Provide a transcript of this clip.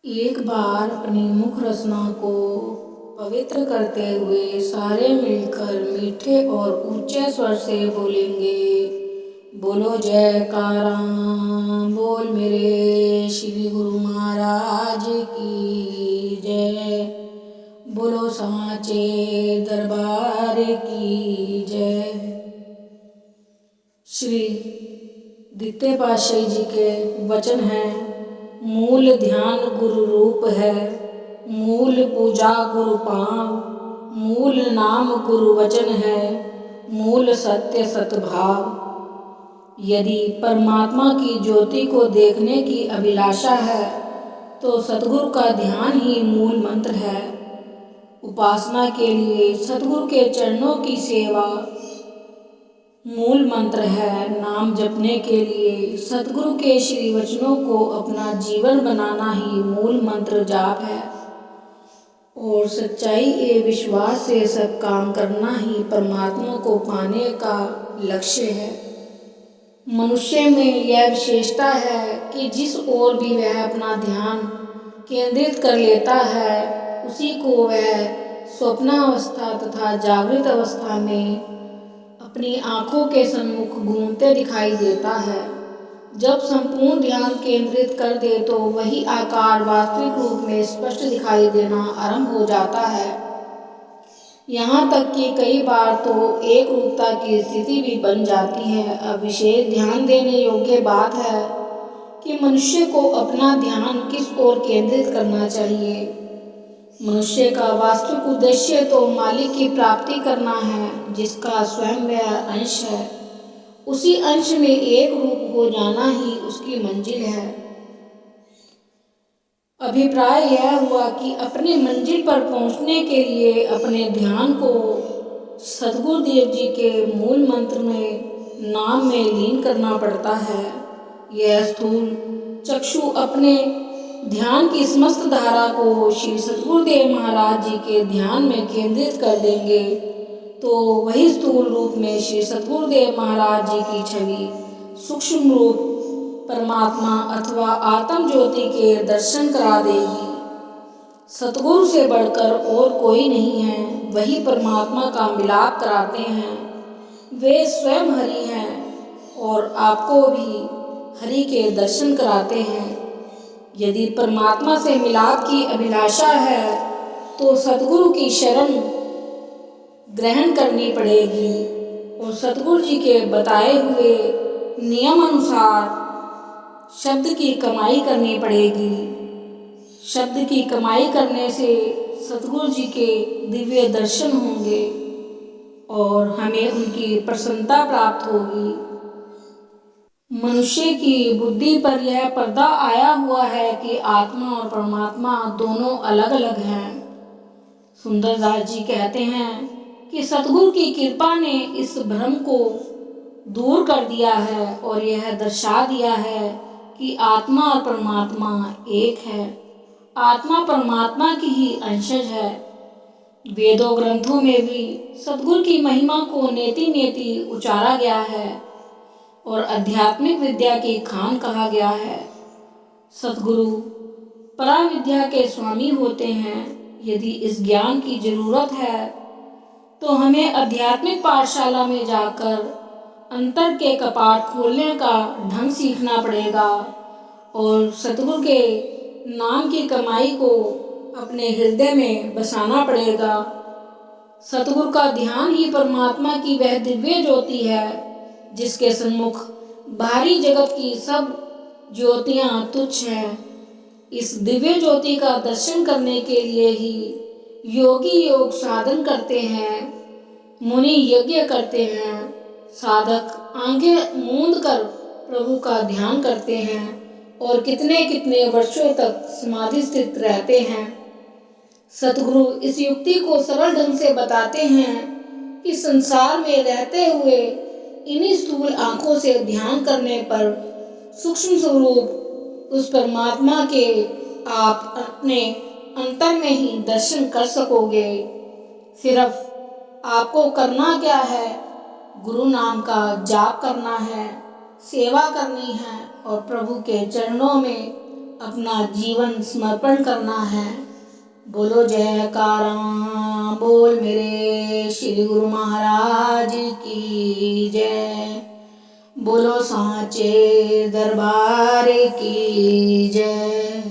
एक बार अपनी मुख रचना को पवित्र करते हुए सारे मिलकर मीठे और ऊंचे स्वर से बोलेंगे। बोलो जयकारा, बोल मेरे श्री गुरु महाराज की जय, बोलो सांचे दरबार की जय। श्री द्वितीय पातशाही जी के वचन हैं, मूल ध्यान गुरु रूप है, मूल पूजा गुरु पाँव, मूल नाम गुरु वचन है, मूल सत्य सतभाव। यदि परमात्मा की ज्योति को देखने की अभिलाषा है तो सतगुरु का ध्यान ही मूल मंत्र है। उपासना के लिए सतगुरु के चरणों की सेवा मूल मंत्र है। नाम जपने के लिए सतगुरु के श्री वचनों को अपना जीवन बनाना ही मूल मंत्र जाप है। और सच्चाई एवं विश्वास से सब काम करना ही परमात्मा को पाने का लक्ष्य है। मनुष्य में यह विशेषता है कि जिस ओर भी वह अपना ध्यान केंद्रित कर लेता है उसी को वह स्वप्नावस्था तथा जागृत अवस्था में अपनी आँखों के सम्मुख घूमते दिखाई देता है। जब संपूर्ण ध्यान केंद्रित कर दे तो वही आकार वास्तविक रूप में स्पष्ट दिखाई देना आरंभ हो जाता है। यहाँ तक कि कई बार तो एक रूपता की स्थिति भी बन जाती है। अब विशेष ध्यान देने योग्य बात है कि मनुष्य को अपना ध्यान किस ओर केंद्रित करना चाहिए। मनुष्य का वास्तविक उद्देश्य तो मालिक की प्राप्ति करना है, जिसका स्वयं वह अंश है। उसी अंश में एक रूप हो जाना ही उसकी मंजिल है। अभिप्राय यह हुआ कि अपनी मंजिल पर पहुंचने के लिए अपने ध्यान को सद्गुरुदेव जी के मूल मंत्र में नाम में लीन करना पड़ता है। यह स्थूल चक्षु अपने ध्यान की समस्त धारा को श्री सद्गुरुदेव महाराज जी के ध्यान में केंद्रित कर देंगे तो वही स्थूल रूप में श्री सद्गुरुदेव महाराज जी की छवि सूक्ष्म रूप परमात्मा अथवा आत्म ज्योति के दर्शन करा देगी। सतगुरु से बढ़कर और कोई नहीं है, वही परमात्मा का मिलाप कराते हैं। वे स्वयं हरि हैं और आपको भी हरि के दर्शन कराते हैं। यदि परमात्मा से मिलाप की अभिलाषा है तो सतगुरु की शरण ग्रहण करनी पड़ेगी और सतगुरु जी के बताए हुए नियम अनुसार शब्द की कमाई करनी पड़ेगी। शब्द की कमाई करने से सतगुरु जी के दिव्य दर्शन होंगे और हमें उनकी प्रसन्नता प्राप्त होगी। मनुष्य की बुद्धि पर यह पर्दा आया हुआ है कि आत्मा और परमात्मा दोनों अलग अलग हैं। सुंदरदास जी कहते हैं कि सतगुरु की कृपा ने इस भ्रम को दूर कर दिया है और यह दर्शा दिया है कि आत्मा और परमात्मा एक है। आत्मा परमात्मा की ही अंशज है। वेदों ग्रंथों में भी सतगुरु की महिमा को नेति नेति उचारा गया है और आध्यात्मिक विद्या की खान कहा गया है। सतगुरु परम विद्या के स्वामी होते हैं। यदि इस ज्ञान की जरूरत है तो हमें आध्यात्मिक पाठशाला में जाकर अंतर के कपाट खोलने का ढंग सीखना पड़ेगा और सतगुरु के नाम की कमाई को अपने हृदय में बसाना पड़ेगा। सतगुरु का ध्यान ही परमात्मा की वह दिव्य ज्योति है जिसके सन्मुख बाहरी जगत की सब ज्योतियां तुच्छ हैं। इस दिव्य ज्योति का दर्शन करने के लिए ही योगी योग साधन करते हैं, मुनि यज्ञ करते हैं, साधक आंखें मूंद कर प्रभु का ध्यान करते हैं और कितने कितने वर्षों तक समाधि स्थित रहते हैं। सतगुरु इस युक्ति को सरल ढंग से बताते हैं कि संसार में रहते हुए इन्हीं स्थूल आंखों से ध्यान करने पर सूक्ष्म स्वरूप उस परमात्मा के आप अपने अंतर में ही दर्शन कर सकोगे। सिर्फ आपको करना क्या है, गुरु नाम का जाप करना है, सेवा करनी है और प्रभु के चरणों में अपना जीवन समर्पण करना है। बोलो जयकारा बोल मेरे श्री गुरु महाराज की जय। बोलो सांचे दरबार की जय।